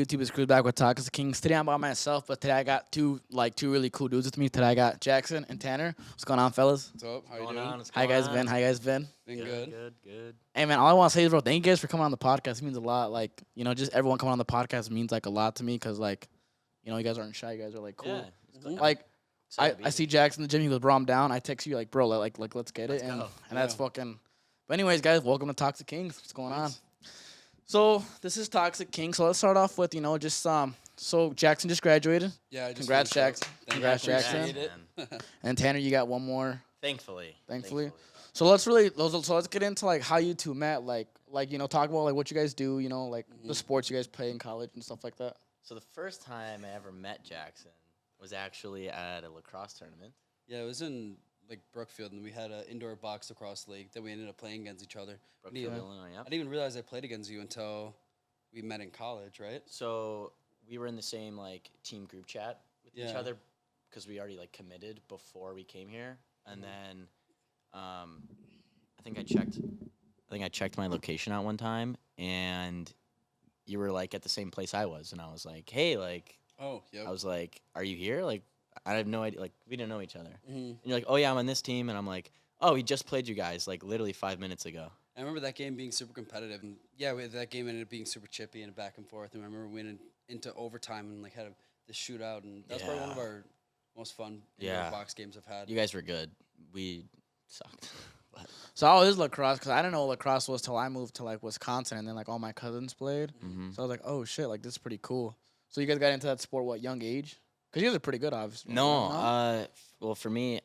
YouTube? It's Cruz back with Toxic Kings. Today I'm by myself, but today I got two really cool dudes with me. Today I got Jackson and Tanner. What's going on, fellas? What's up? How you Going doing? on? What's How you going guys on? been? How you guys been? Been good. Good. Hey man, all I want to say is, bro, thank you guys for coming on the podcast. It means a lot. Like, just everyone coming on the podcast means like a lot to me because like, you guys aren't shy. You guys are like cool. Yeah. It's good. Like, Excited to be I see here. Jackson in the gym. He goes, bro, I'm down. I text you like, bro, like let's get Let's it. And go. that's fucking. But anyways, guys, welcome to Toxic Kings. What's going on? Nice. So this is Toxic King. So let's start off with just So Jackson just graduated, Yeah, I just Congrats, finished up. Jackson. Thank Congrats, you. Jackson. Appreciate it. and Tanner, you got one more. Thankfully. So let's get into like how you two met, like talk about like what you guys do, like the sports you guys play in college and stuff like that. So the first time I ever met Jackson was actually at a lacrosse tournament. Yeah, it was in like Brookfield, and we had an indoor box lacrosse league that we ended up playing against each other. Brookfield, Yeah. Illinois, I yep. didn't even realize I played against you until we met in college, right? So we were in the same like team group chat with each Yeah. other because we already like committed before we came here. And then I think I checked my location out one time, and you were like at the same place I was, and I was like, hey, like Oh, yeah. I was like, are you here? Like, I have no idea. Like, we didn't know each other. hmm And you're like, oh, yeah, I'm on this team. And I'm like, oh, he just played you guys, like, literally 5 minutes ago. I remember that game being super competitive, and yeah, that game ended up being super chippy and back and forth. And I remember we went into overtime and like had the shootout, and that's probably one of Yeah. our most fun indoor Yeah. box games I've had. You guys were good. We sucked. But, So I was lacrosse because I didn't know what lacrosse was till I moved to like Wisconsin, and then like all my cousins played. mhm. So I was like, oh shit, like this is pretty cool. So you guys got into that sport what young age? Because you guys are pretty good, obviously. No, right? well, for me,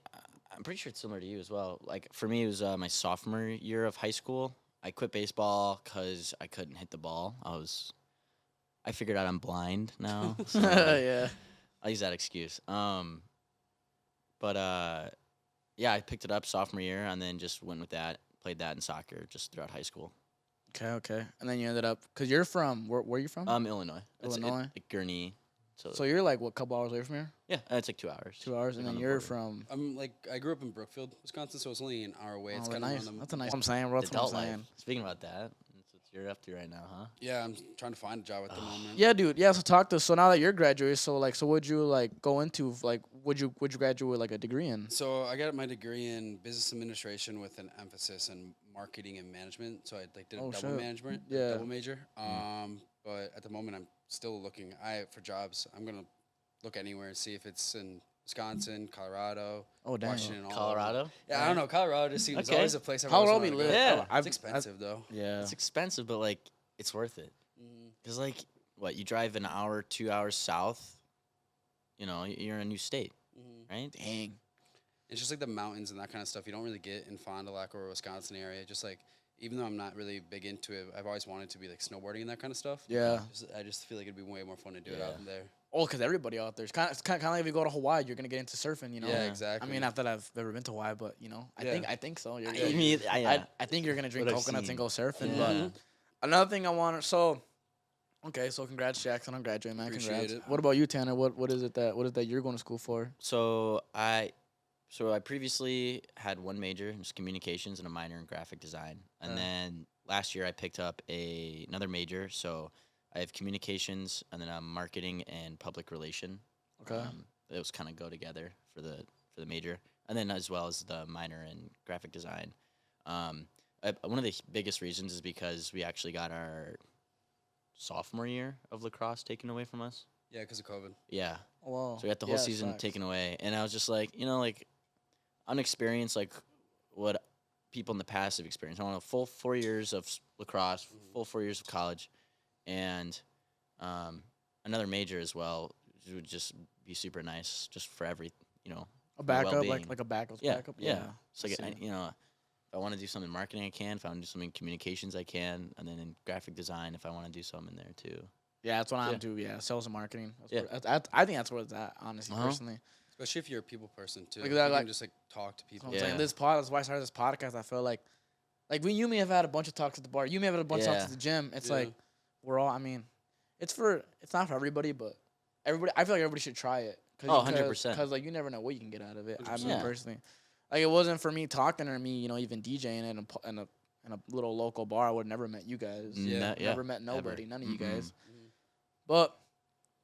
I'm pretty sure it's similar to you as well. Like, for me, it was my sophomore year of high school. I quit baseball because I couldn't hit the ball. I figured out I'm blind now. So yeah. I'll use that excuse. But yeah, I picked it up sophomore year and then just went with that. Played that in soccer just throughout high school. Okay. And then you ended up because you're from where are you from? Illinois. Illinois? Like Gurnee. So you're like what, couple hours away from here? Yeah, it's like 2 hours. 2 hours, and Like on then the you're border. from. I'm like I grew up in Brookfield, Wisconsin, so it's only an hour away. It's Oh, kind of nice. on the That's a nice. I'm saying, bro. It's That's what adult I'm life. saying. Speaking about that, that's what you're up to right now, huh? Yeah, I'm trying to find a job at the moment. Yeah, dude. Yeah, so talk to us. So now that you're graduated, so would you like go into like would you graduate with like a degree in? So I got my degree in business administration with an emphasis in marketing and management. So I like did a Oh, double shit. management, Yeah. double major. But at the moment I'm still looking. For jobs. I'm gonna look anywhere and see if it's in Wisconsin, Colorado, Oh, dang. Washington, all over. Colorado? Yeah, I don't know. Colorado just seems Okay. always a place. Colorado Colorado be lit. Yeah. I've- It's expensive though. Yeah. It's expensive, but like it's worth it. Mhm. Cause like what you drive an hour, 2 hours south, you're in a new state, Mhm. right? Dang. It's just like the mountains and that kind of stuff you don't really get in Fond du Lac or Wisconsin area. Just like even though I'm not really big into it, I've always wanted to be like snowboarding and that kind of stuff. Yeah. I just feel like it'd be way more fun to do it out Yeah. in there. Oh, because everybody out there. It's kind of like if you go to Hawaii, you're gonna get into surfing. Yeah, Yeah. exactly. I mean, not that I've ever been to Hawaii, but Yeah. I think so. You're, I mean, I think you're gonna drink What I've coconuts and seen. go surfing. Yeah. But another thing I want to so congrats Jackson on graduating, man. Appreciate Congrats. it. What about you, Tanner? What is it that you're going to school for? So I previously had one major in just communications and a minor in graphic design, and then last year I picked up another major. So I have communications and then marketing and public relation. Okay. Those kind of go together for the major, and then as well as the minor in graphic design. One of the biggest reasons is because we actually got our sophomore year of lacrosse taken away from us. Yeah, because of COVID. Yeah, Oh, wow. so we got the whole Yeah, season facts. taken away, and I was just like, like unexperienced, like what people in the past have experienced. I want a full 4 years of lacrosse, full 4 years of college, and another major as well. It would just be super nice, just for A my backup, well-being. like a backup. Yeah, Backup. yeah. So like, See. if I want to do something in marketing, I can. If I want to do something in communications, I can. And then in graphic design, if I want to do something in there too. Yeah, that's what I'm Yeah. do. Yeah, sales and marketing. Yeah. I think that's where it's at. Honestly, Uh-huh. personally. Especially if you're a people person too. Like You that, can like- just like talk to That's people. what I'm saying. Yeah. That's why I started this podcast. I feel like you may have had a bunch of talks at the bar. You may have had a bunch of talks Yeah. at the gym. It's Yeah. like we're all. I mean, it's not for everybody, but everybody. I feel like everybody should try it. Oh, 100%. Because like you never know what you can get out of it. I mean, 100%. personally, like it wasn't for me talking or me, even DJing in a little local bar. I would have never met you guys. Yeah. Yeah, Never met nobody. None of you Mm-mm. guys. Mhm. But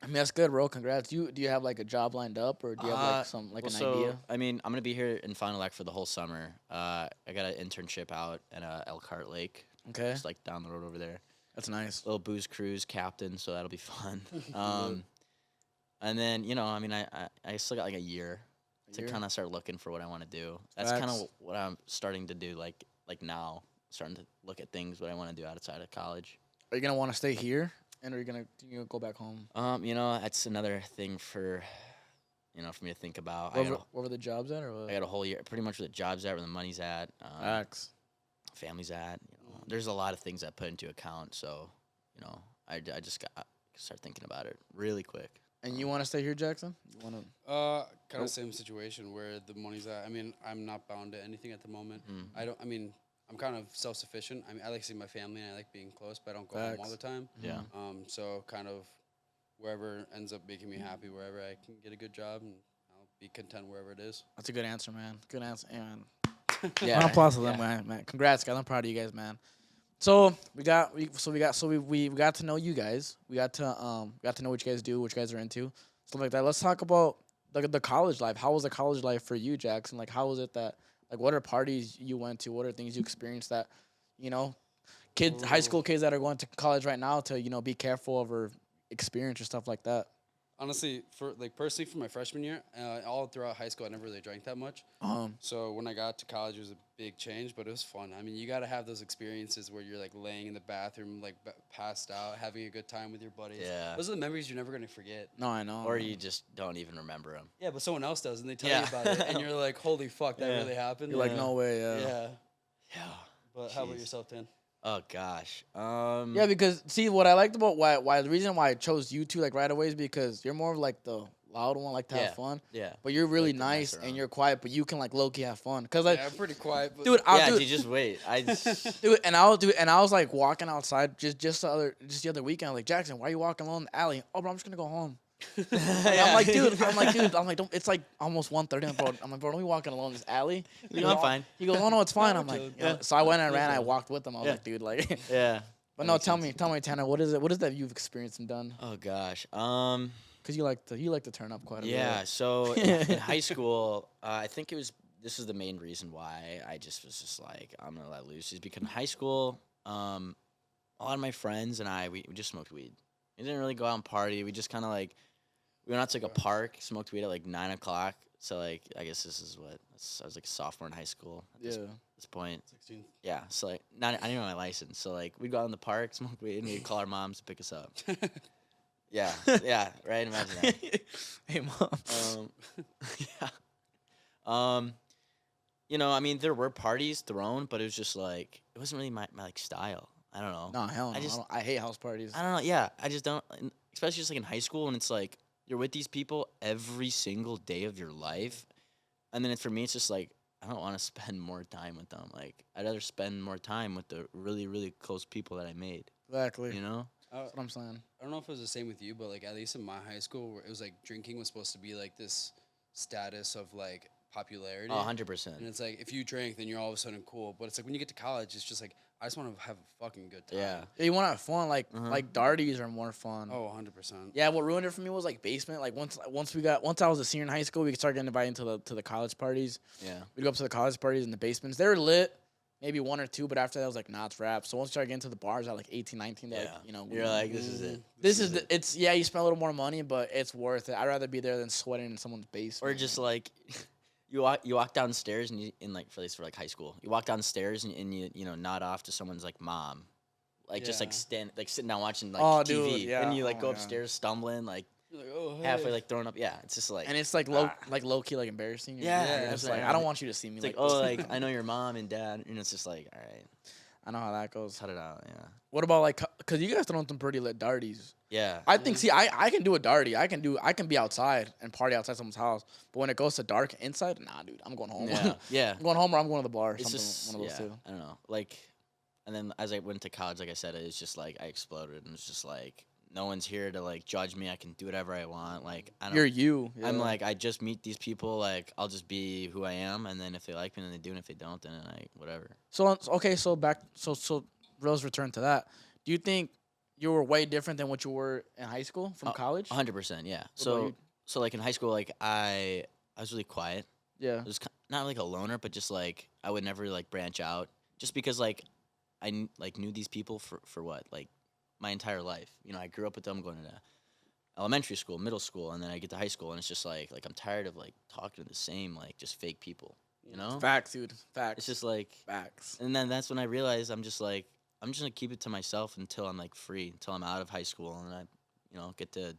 I mean, that's good, bro. Congrats. Do you have like a job lined up, or do you have like some like Well, an so idea? I mean, I'm gonna be here in Fond du Lac for the whole summer. I got an internship out at Elkhart Lake, Okay, just like down the road over there. that's nice. Little booze cruise captain, so that'll be fun. Lit. And then I mean, I still got like a year A to year? kind of start looking for what I want to do. That's kind Facts. of what I'm starting to do. Like now, starting to look at things what I want to do outside of college. Are you gonna want to stay here, and are you gonna go back home? That's another thing for for me to think about. Where were the jobs at, or I what? got a whole year, pretty much where the job's at, where the money's at, Facts. family's at. There's a lot of things I put into account. So, I just got start thinking about it really quick. And you want to stay here, Jackson? You want to? Kind of same situation where the money's at. I mean, I'm not bound to anything at the moment. I don't. I mean, I'm kind of self-sufficient. I mean, I like seeing my family and I like being close, but I don't go home all Facts. the time. Yeah. So kind of wherever ends up making me happy, wherever I can get a good job, and I'll be content wherever it is. That's a good answer, man. Good answer, man. Yeah. Round of applause to yeah. them, man. Congrats, guys. I'm proud of you guys, man. So we got to know you guys. We got to know what you guys do, what you guys are into, stuff like that. Let's talk about the college life. How was the college life for you, Jackson? Like, how was it that what are parties you went to? What are things you experienced that, kids, high school kids that are going to college right now to be careful of or experience or stuff like that. Honestly, personally, for my freshman year, all throughout high school, I never really drank that much. So when I got to college, it was a big change, but it was fun. I mean, you got to have those experiences where you're like laying in the bathroom, like passed out, having a good time with your buddies. Yeah. Those are the memories you're never gonna forget. No, I know. Or you just don't even remember them. Yeah, but someone else does, and they tell Yeah. you about it, and you're like, "Holy fuck, that Yeah. really happened." You're like, no way. Yeah. Yeah. Yeah. But how about Jeez. yourself, Tan? Oh gosh. Yeah, because see what I liked about why the reason why I chose you two right away is because you're more of like the loud one, like to Yeah. have fun. Yeah. But you're really Like to mess nice and around. you're quiet, but you can low key have fun. Cause Yeah, I'm pretty quiet, but dude, Yeah. dude, Dude, just wait. dude, and I was like walking outside just the other weekend. Like, Jackson, why are you walking alone in the alley? Oh, bro, I'm just gonna go home. I'm like, dude, don't, it's like almost 1:30. I'm like, bro, don't be walking alone in this alley. You know, I'm fine. He goes, oh no, it's fine. I'm like, chilling. yeah. So I went and ran. I fine. walked with him. I was Yeah. like, dude, like. Yeah. But That no, makes tell sense. me, Tanner, what is it? What is that you've experienced and done? Oh gosh. Cause you like to turn up quite a bit. Yeah. So in high school, I think this is the main reason why I just was just like I'm gonna let loose is because in high school, a lot of my friends and we just smoked weed. We didn't really go out and party. We just kind of like we went out to like a park, smoked weed at like 9 o'clock. So like I guess this is I was like a sophomore in high school at Yeah. this point. 16. Yeah. So like I didn't know my license. So like we'd go out in the park, smoke weed, and we'd call our moms to pick us up. Yeah. Yeah. Right. Imagine that. Hey, mom. Yeah. I mean, there were parties thrown, but it was just like it wasn't really my like style. I don't know. No, hell no. I hate house parties. I don't know. Yeah, I just don't. Especially just like in high school, and it's like you're with these people every single day of your life, and then for me, it's just like I don't want to spend more time with them. Like I'd rather spend more time with the really really close people that I made. Exactly. You know. That's what I'm saying. I don't know if it was the same with you, but like at least in my high school, where it was like drinking was supposed to be like this status of like popularity. Oh, 100%. And it's like if you drink, then you're all of a sudden cool. But it's like when you get to college, it's just like I just want to have a fucking good time. Yeah. Yeah, you want to have fun. Like Uh-huh. like darties are more fun. Oh, 100%. Yeah, what ruined it for me was like basement. Like once I was a senior in high school, we could start getting invited to the college parties. Yeah. We'd go up to the college parties in the basements. They were lit, maybe one or two, but after that, I was like, nah, it's rap. So once we started getting to the bars at like 18, 19, Yeah. like, You're like, this is it. this is it's you spend a little more money, but it's worth it. I'd rather be there than sweating in someone's basement. Or just like you walk downstairs and for like high school, you walk downstairs and you nod off to someone's like mom, like just like Yeah. sitting down watching like Oh, TV, dude, yeah. and you like Oh, go yeah. upstairs stumbling like You're like, oh, hey. halfway like throwing up. Yeah, it's just like and it's like low key like embarrassing. Yeah, You're that's just like right. I don't want you to see me. it's like this. oh like I know your mom and dad, and it's just like all right, I know how that goes. cut it out. Yeah, What about like, cause you guys throw some pretty lit darties. yeah. I think. See, I can do a darty. I can be outside and party outside someone's house. But when it goes to dark inside, nah, dude, I'm going home. Yeah, yeah. I'm going home or I'm going to the bar. Or It's something, just one of those yeah. two. I don't know. Like, and then as I went to college, like I said, it's just like I exploded, and it's just like no one's here to like judge me. I can do whatever I want. Like I don't. You're you. I'm yeah. like I just meet these people. Like I'll just be who I am, and then if they like me, then they do, and if they don't, then whatever. So okay. So back. So Rose, return to that. Do you think you were way different than what you were in high school from college? 100%, yeah. about So you? so like in high school, like I was really quiet. Yeah. I was not like a loner, but just like I would never like branch out, just because like like knew these people for what, like my entire life. You know, I grew up with them going to elementary school, middle school, and then I get to high school, and it's just like I'm tired of like talking to the same like just fake people. You know, Facts, dude. Facts. it's just like, Facts. and then that's when I realized I'm just like I'm just gonna keep it to myself until I'm like free, until I'm out of high school, and I, get to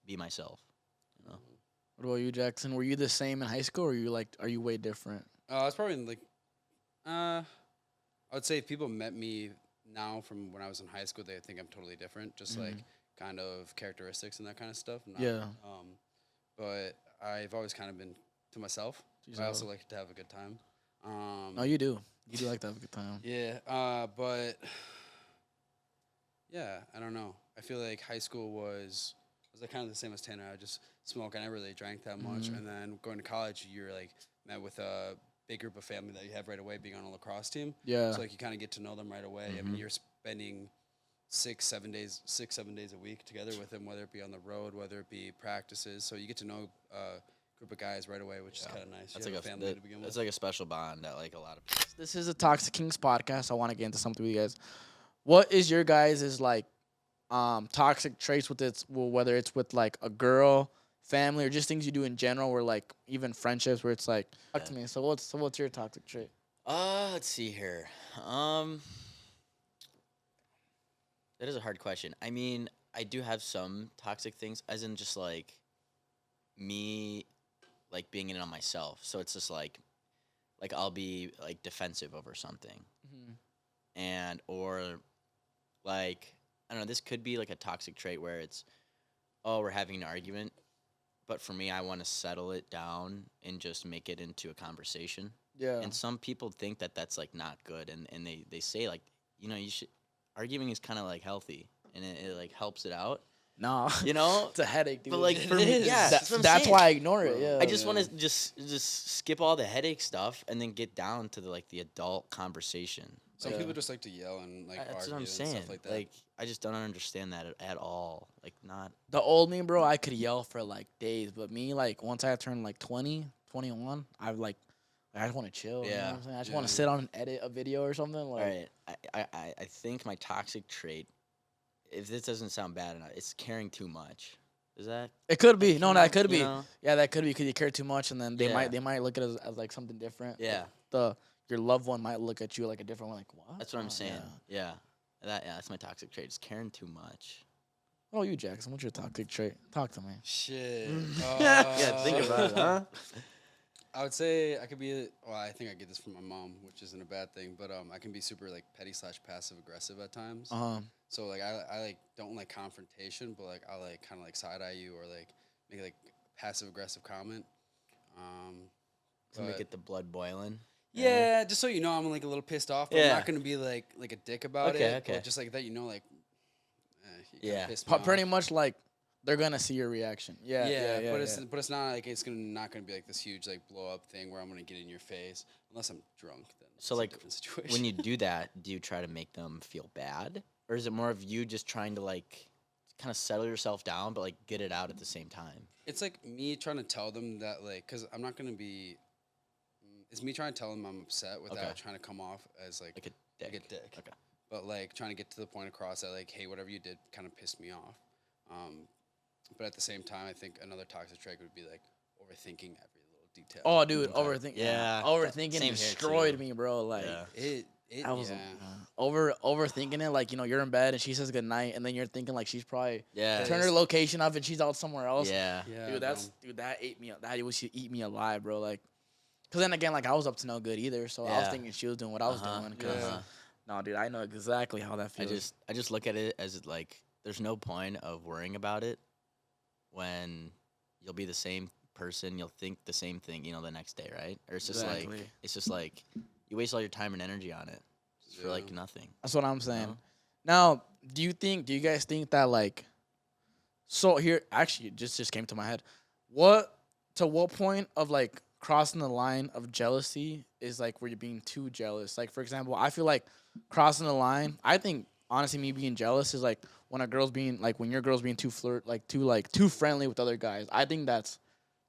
be myself. You know, What about you, Jackson? Were you the same in high school, or are you way different? It's probably like, I would say if people met me now from when I was in high school, they would think I'm totally different. Just like kind of characteristics and that kind of stuff. Not, Yeah. But I've always kind of been to myself. I also like to have a good time. No, you do. You do like to have a good time. Yeah. But yeah, I don't know. I feel like high school was like kind of the same as Tanner. I just smoke. I never really drank that much. And then going to college, you're like met with a big group of family that you have right away, being on a lacrosse team. Yeah. So like you kind of get to know them right away. I mean, you're spending 6-7 days a week together with them, whether it be on the road, whether it be practices. So you get to know a group of guys right away, which is kind of nice. that's You like have a family to begin that's with. like a special bond that like a lot of people. This is a Toxic Kings podcast. I want to get into something with you guys. What is your guys' like toxic traits with whether it's with like a girl, family, or just things you do in general, or like even friendships where it's like talk to me. So what's your toxic trait? Let's see here. That is a hard question. I mean, I do have some toxic things, as in just like me, like being in on myself. So it's just like I'll be like defensive over something, and or like I don't know. This could be like a toxic trait where it's, oh, we're having an argument, but for me, I want to settle it down and just make it into a conversation. Yeah. And some people think that that's like not good, and they say like, you should, arguing is kind of like healthy, and it like helps it out. No. You know, It's a headache, dude. but like for me, is. yeah, that's what I'm That's saying. why I ignore it. Yeah. I just want to just skip all the headache stuff and then get down to the adult conversation. Some Yeah. people just like to yell and like That's argue what I'm and saying. stuff like that. Like I just don't understand that at all. Like not. The old me, bro, I could yell for like days, but me, like once I turned like 20, 21, I just want to chill. You know what I'm saying? I just want to sit on and edit a video or something. Like, All right, I think my toxic trait, if this doesn't sound bad enough, it's caring too much. Is that? it could be. No, that could you be. know? Yeah, that could be because you care too much, and then they Yeah. might look at it as like something different. Yeah, Your loved one might look at you like a different one. Like what? that's what I'm Oh, saying. Yeah. That's my toxic trait. It's caring too much. Oh, you Jackson, what's your toxic trait? Talk to me. Shit. Yeah, think about it, huh? I would say I could be. Well, I think I get this from my mom, which isn't a bad thing. But I can be super like petty / passive aggressive at times. So like I like don't like confrontation, but like I like kind of like side eye you or like make like passive aggressive comment. To make but- it the blood boiling. Yeah, just so you know, I'm like a little pissed off. But I'm Yeah. not gonna be like a dick about Okay, it. okay. But just like that, like. You kinda Yeah. pissed me Pretty off. much like they're gonna see your reaction. Yeah. Yeah. but it's not like it's not gonna be like this huge like blow up thing where I'm gonna get in your face unless I'm drunk. Then So it's a like different situation. when you do that, do you try to make them feel bad, or is it more of you just trying to like kind of settle yourself down, but like get it out at the same time? it's like me trying to tell them that like because I'm not gonna be. It's me trying to tell them I'm upset without Okay. trying to come off as like Like a dick. Like a dick. Okay. But like trying to get to the point across that like, hey, whatever you did kind of pissed me off. But at the same time, I think another toxic trait would be like overthinking every little detail. Oh, dude, Okay. overthinking. Yeah. Overthinking Same here, destroyed too. me, bro. Like. Yeah. It I was yeah. overthinking it, like you're in bed and she says good night, and then you're thinking like she's probably Yeah. turn her location off and she's out somewhere else. Yeah. Yeah, Dude, that ate me. That was eat me alive, bro. Like, cause then again, like I was up to no good either, so I was Yeah. thinking she was doing what I was Uh-huh. doing. Cause Yeah. no, dude, I know exactly how that I feels. just look at it as like there's no point of worrying about it when you'll be the same person, you'll think the same thing, the next day, right? Or it's just Exactly. like you waste all your time and energy on it just for like Yeah. nothing. That's what I'm saying. know? Now, do you guys think that like, so here actually it just came to my head. What point of like crossing the line of jealousy is like where you're being too jealous? Like for example, I feel like crossing the line. I think honestly, me being jealous is like when a girl's being like when your girl's being too friendly with other guys. I think that's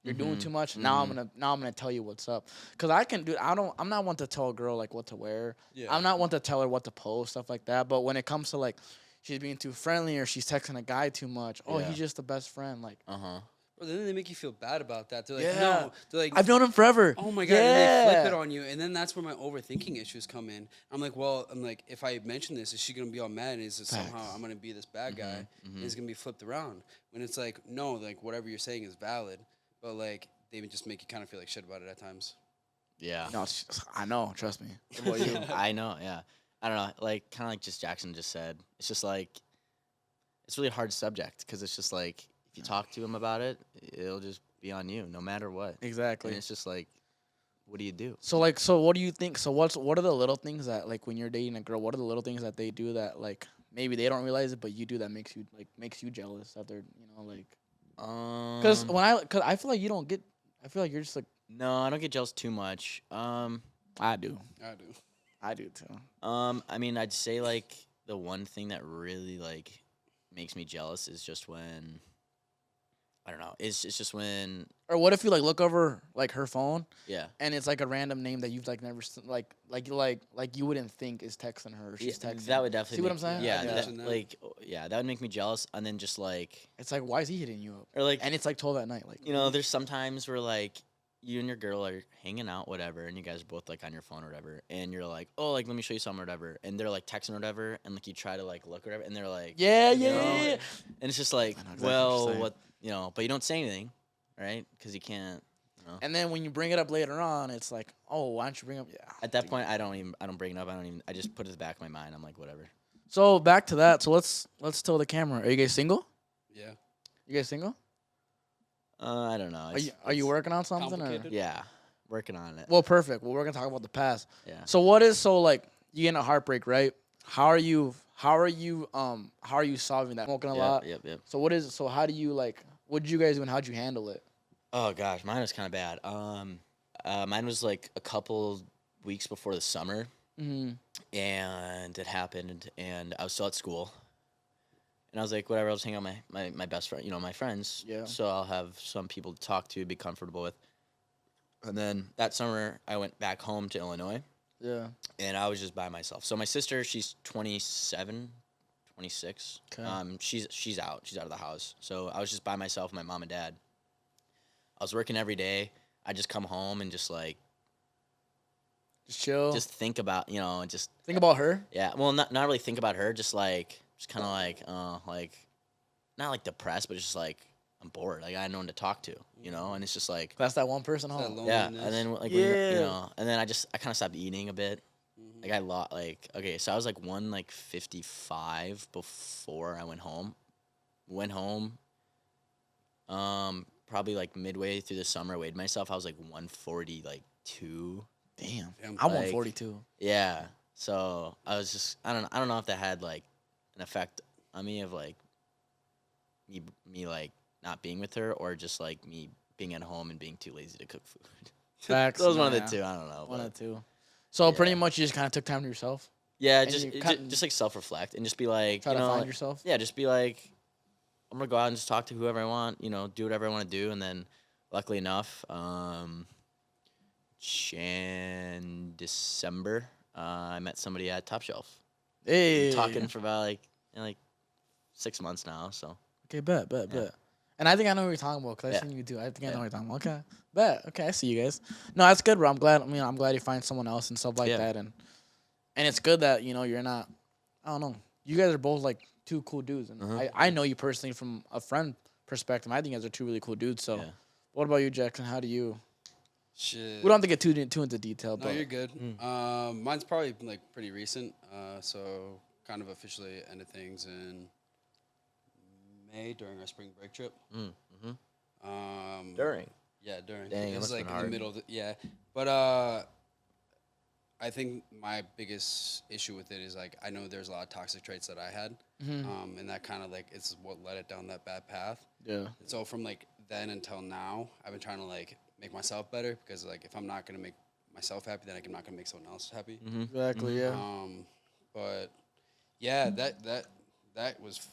you're doing too much. Now I'm gonna tell you what's up. Cause I'm not one to tell a girl like what to wear. Yeah. I'm not one to tell her what to post, stuff like that. But when it comes to like she's being too friendly or she's texting a guy too much, oh, Yeah. he's just the best friend. Like, Bro, then they make you feel bad about that. They're like, yeah, no. They're like, I've known him forever. oh my god, and they flip it on you, and then that's where my overthinking issues come in. I'm like, if I mention this, is she gonna be all mad? And is it somehow I'm gonna be this bad guy, and it's gonna be flipped around? When it's like, no, like whatever you're saying is valid, but like they would just make you kind of feel like shit about it at times. Yeah. No, I know. Trust me. What about you? I know. Yeah. I don't know. Like kind of like just Jackson just said. It's just like it's really a hard subject because it's just like if you talk to him about it, it'll just be on you no matter what. Exactly. And it's just like, what do you do? So what do you think? So what are the little things that like when you're dating a girl? What are the little things that they do that like maybe they don't realize it, but you do that makes you jealous that they're like. Because I feel like you don't get. I feel like you're just like. No, I don't get jealous too much. I do. I do too. I mean, I'd say like the one thing that really like makes me jealous is just when I don't know. It's just when Or what if you like look over like her phone yeah. and it's like a random name that you've like never like you wouldn't think is texting her. Or she's texting. That would definitely See what I'm saying? Yeah, Yeah. that would make me jealous. And then just like It's like why is he hitting you up? or like And it's like 12 at night. Like you know, there's sometimes where like you and your girl are hanging out, whatever, and you guys are both like on your phone or whatever, and you're like, oh, like let me show you something or whatever, and they're like texting or whatever, and like you try to like look or whatever, and they're like, yeah, you yeah, know, yeah, yeah. and it's just like, I know exactly well, what you're what you know, but you don't say anything, right? Because you can't. You know. And then when you bring it up later on, it's like, oh, why don't you bring up? Yeah. At that point, I don't bring it up. I just put it in the back of my mind. I'm like, whatever. So back to that. So let's tell the camera. Are you guys single? Yeah. You guys single? I don't know. Are you working on something? Or? complicated? Yeah, working on it. Well, perfect. Well, we're gonna talk about the past. Yeah. So like you get in a heartbreak, right? How are you solving that? Smoking a lot. Yep. So how do you like? What did you guys do and how'd you handle it? Oh gosh, mine was kind of bad. Mine was like a couple weeks before the summer, and it happened, and I was still at school, and I was like, whatever, I'll just hang out with my best friend, my friends. Yeah. So I'll have some people to talk to, be comfortable with. And then that summer, I went back home to Illinois. Yeah. And I was just by myself. So my sister, she's 27, 26. Okay. She's out. She's out of the house. So I was just by myself, my mom and dad. I was working every day. I just come home and just like Just chill. just think about, just think about her. yeah. Well, not really think about her. Just kind of like not like depressed, but just like I'm bored. Like I had no one to talk to, and it's just like That's that one person That home. yeah. loneliness. And then like Yeah. and then I kind of stopped eating a bit. Like I lost okay, so I was like 155 before I went home. Went home. Probably like midway through the summer, I weighed myself. I was like 142. Damn. Damn. I'm Like- 142. Yeah. So I was just I don't know if that had like an effect on me of like me like not being with her or just like me being at home and being too lazy to cook food. Facts. That was one of yeah. the two. I don't know. One but- of the two. So Yeah. pretty much you just kind of took time to yourself. Yeah, And just you it- cut- just like self-reflect and just be like, Try to find like- yourself. Yeah, just be like, I'm gonna go out and just talk to whoever I want, do whatever I want to do, and then, luckily enough, December, I met somebody at Top Shelf. Hey. Talking for about like 6 months now. So Okay, bet. Yeah. And I think I know what you're talking about because Yeah. I've seen you do. I think I know Yeah. what you're talking about. Okay, bet. Okay, I see you guys. No, that's good, bro. I'm glad. I'm glad you find someone else and stuff like Yeah. that. And it's good that you're not. I don't know. You guys are both like two cool dudes, and I know you personally from a friend perspective. I think you guys are two really cool dudes. So, Yeah. what about you, Jackson? How do you? Shit. We don't have to get too into detail, No, but you're good. Mine's probably like pretty recent. So kind of officially ended things in May during our spring break trip. during. Yeah, during. Dang, it it was must've like been in the hard. middle of yeah. But I think my biggest issue with it is like I know there's a lot of toxic traits that I had. And that kind of like it's what led it down that bad path. yeah, And so from like then until now, I've been trying to like make myself better because like if I'm not gonna make myself happy, then I'm not gonna make someone else happy. exactly, yeah. But yeah, that was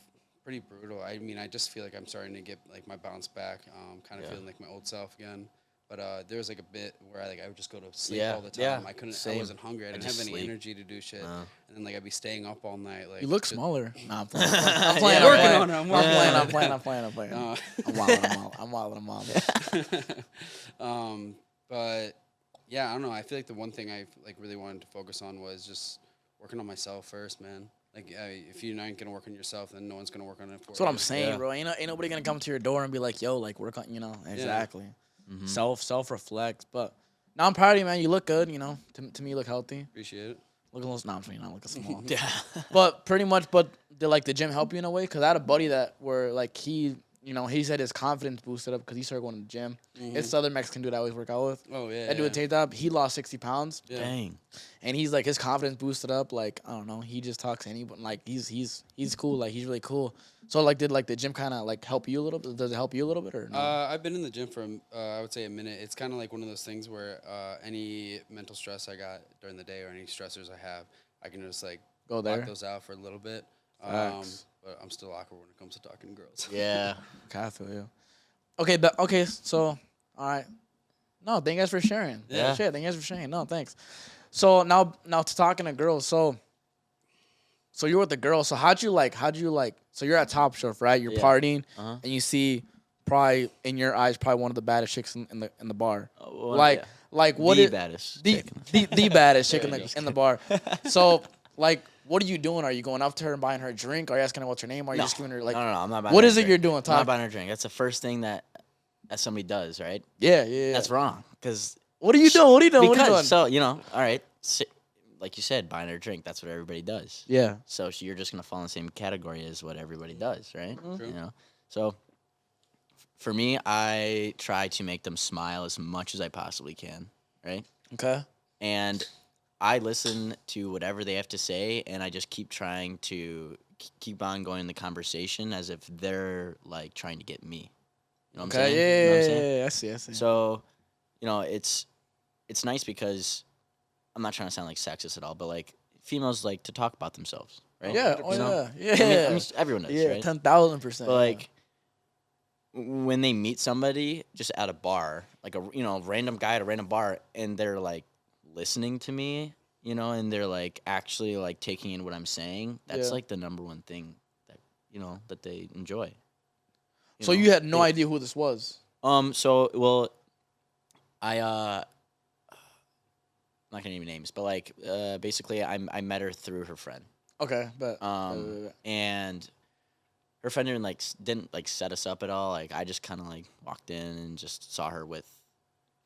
pretty brutal. I mean, I just feel like I'm starting to get like my bounce back. Kind of Yeah. feeling like my old self again. But there was like a bit where I would just go to sleep Yeah, all the time. yeah, I couldn't. I same. wasn't hungry. I didn't have just any sleep. energy to do shit. No. And then like I'd be staying up all night. Like You look just- smaller. Nah, I'm playing. Yeah, I'm playing. working I'm on it, I'm playing. working on it. I'm playing. No. I'm wilding. I'm wilding. But yeah, I don't know. I feel like the one thing I like really wanted to focus on was just working on myself first, man. Like if you're not gonna work on yourself, then no one's gonna work on it for you. That's what I'm saying, Yeah. bro. Ain't nobody gonna come to your door and be like, "Yo, like work on," exactly. Mhm. Self reflect. But now I'm proud of you, man. You look good. To me, you look healthy. Appreciate it. Look a little. Nah, I'm saying not looking small. Yeah. But pretty much. But did the gym help you in a way? Cause I had a buddy that where like he said his confidence boosted up because he started going to the gym. It's the other Mexican dude I always work out with. Oh yeah. That dude with tape top. He lost 60 pounds. Yeah. Dang. And he's like his confidence boosted up. Like I don't know, he just talks to anybody. Like he's cool. Like he's really cool. So like did like the gym kind of like help you a little bit? Does it help you a little bit or no? I've been in the gym for I would say a minute. It's kind of like one of those things where any mental stress I got during the day or any stressors I have, I can just like Go block there. those out for a little bit. Facts. But I'm still awkward when it comes to talking to girls. Yeah. Okay, I feel you. Okay, so all right. No, thank you guys for sharing. Yeah. Shit, thank you guys for sharing. No, thanks. So now to talking to girls. So you're with the girl. So how'd you like? So you're at Top Shelf, right? You're Yeah. partying, Uh-huh. and you see probably in your eyes probably one of the baddest chicks in the bar. Well, Like yeah. like what The is baddest the chick. the baddest chick in Yeah, the bar. So like, what are you doing? Are you going up to her and buying her a drink? Are you asking her what's her name? Are you No. just giving her like? No, I'm not buying What her a is it drink. you're doing? I'm Talk. not buying her a drink. That's the first thing that somebody does, right? Yeah. That's wrong. Because What are you doing? What are you doing? What are you doing? so all right, like you said, buying her a drink. That's what everybody does. Yeah. So you're just gonna fall in the same category as what everybody does, right? True. You know. So for me, I try to make them smile as much as I possibly can, right? Okay. And I listen to whatever they have to say, and I just keep trying to keep on going the conversation as if they're like trying to get me. You know what I'm saying? You know what I'm saying? Yeah. I see. So, it's nice because I'm not trying to sound like sexist at all, but like females like to talk about themselves, right? Yeah. You Oh know? yeah. I mean, everyone does, Yeah. right? 10,000%. But like when they meet somebody just at a bar, like a random guy at a random bar, and they're like listening to me, and they're like actually like taking in what I'm saying. That's Yeah. like the number one thing that that they enjoy. So you had no idea who this was. So well, I'm not gonna name names, but like basically I met her through her friend. Okay, but And her friend didn't set us up at all. Like I just kind of like walked in and just saw her with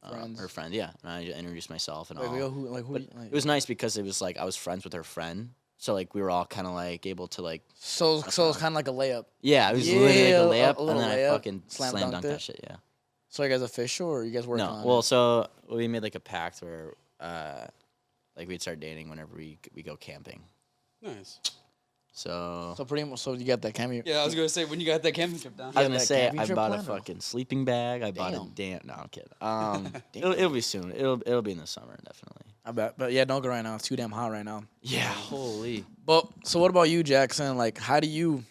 Friends. her friend. Yeah, and I introduced myself and wait, all. who? But it was nice because it was like I was friends with her friend, so like we were all kind of like able to like. So it's kind of like a layup. Yeah, it was Yeah, literally a like a layup, and little then layup, I fucking slam slam dunked dunked it. that shit. Yeah. So you guys official or you guys working No, on well, it? so we made like a pact where like we'd start dating whenever we go camping. Nice. So So pretty much, so you got that cameo. Yeah, I was gonna say when you got that camping trip down. I was Yeah, gonna that say camping I trip bought a plan, or- fucking sleeping bag. I bought a Damn. No, I'm kidding. It'll be soon. It'll be in the summer definitely. I bet. But yeah, don't go right now. It's too damn hot right now. Yeah, holy. But so what about you, Jackson? Like, how do you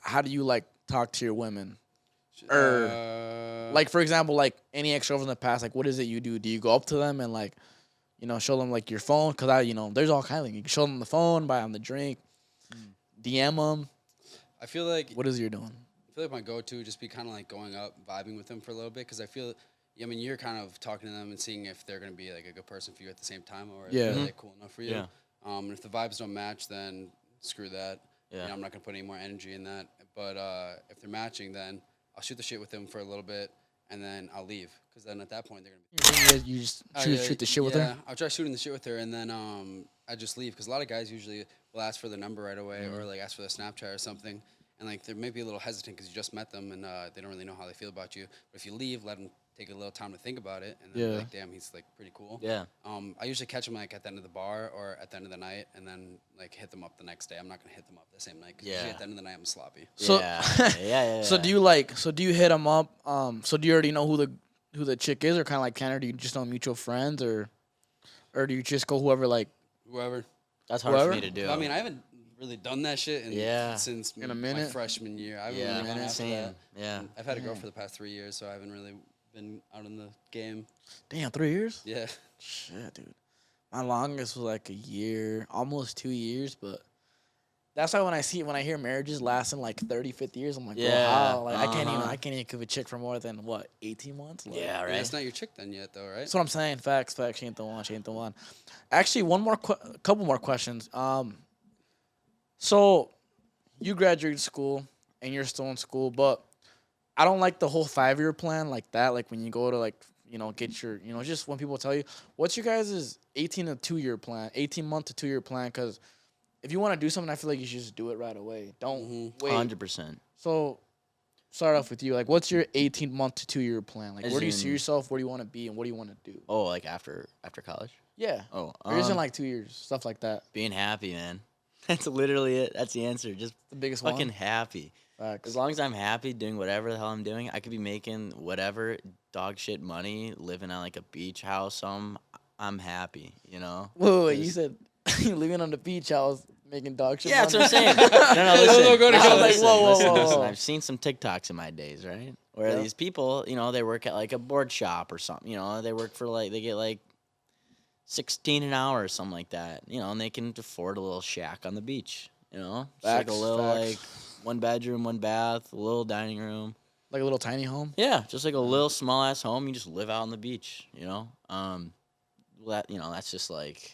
like talk to your women? Like, for example, like any ex girlfriends in the past, like what is it you do? Do you go up to them and like, show them like your phone? Cause there's all kinds of things. You can show them the phone, buy them the drink, DM them. I feel like What is it you're doing? I feel like my go-to would just be kind of like going up, vibing with them for a little bit, because I feel, you're kind of talking to them and seeing if they're gonna be like a good person for you at the same time, or if Yeah. they're like cool enough for you. Yeah. And if the vibes don't match, then screw that. Yeah. I'm not gonna put any more energy in that. But if they're matching, then I'll shoot the shit with them for a little bit, and then I'll leave, because then at that point they're gonna be. You just shoot the shit with her. I'll try shooting the shit with her, and then I just leave, because a lot of guys usually will ask for the number right away, or like ask for the Snapchat or something, and like they may be a little hesitant because you just met them and they don't really know how they feel about you. But if you leave, let them take a little time to think about it, and then be Yeah. like, damn, he's like pretty cool. Yeah. I usually catch them like at the end of the bar or at the end of the night, and then like hit them up the next day. I'm not gonna hit them up the same night, because usually Yeah. at the end of the night I'm sloppy. So yeah. So do you hit them up? So do you already know who the chick is, or kind of like do you just know mutual friends, or do you just go whoever like? Whoever. That's hard Whoever? for me to do. I mean, I haven't really done that shit since In a my minute. freshman year. I haven't Yeah, really gone after same. that. Yeah. And I've had a girl Damn. for the past 3 years, so I haven't really been out in the game. Damn, 3 years? Yeah. Shit, dude. My longest was like a year, almost 2 years, but that's why when I hear marriages lasting like 30, 50 years, I'm like, bro, Yeah, how? Like uh-huh. I can't even give a chick for more than what, 18 months? Like, Yeah, Yeah, right. that's not your chick then yet, though, right? that's what I'm saying. Facts. She ain't the one. She ain't the one. Actually, one more, couple more questions. So you graduated school and you're still in school, but I don't like the whole 5-year plan like that. Like when you go to like get your just when people tell you what's your guys' 18-month to 2-year plan, because if you want to do something, I feel like you should just do it right away. Don't wait. 100%. So start off with you. Like, what's your 18-month to 2-year plan? Like, As where do you see in- yourself? Where do you want to be? And what do you want to do? Oh, like after college? Yeah. Oh, Or isn't like 2 years, stuff like that. being happy, man. That's literally it. That's the answer. Just The biggest fucking one. happy. Facts. As long as I'm happy doing whatever the hell I'm doing, I could be making whatever dog shit money, living on like a beach house. I'm happy, you know. Wait, you Just- said you living on the beach house making dog shit. Yeah, that's what money? I'm saying. No, listen. No, go to listen, go. listen, Whoa, whoa, listen, whoa, listen. whoa. I've seen some TikToks in my days, right? Where Yeah. these people, they work at like a board shop or something. They work for they get like 16 an hour or something like that. And they can afford a little shack on the beach. Just like a Facts, little facts. like 1 bedroom, 1 bath, a little dining room. Like a little tiny home. Yeah, just like a little small ass home. You just live out on the beach. That's just like,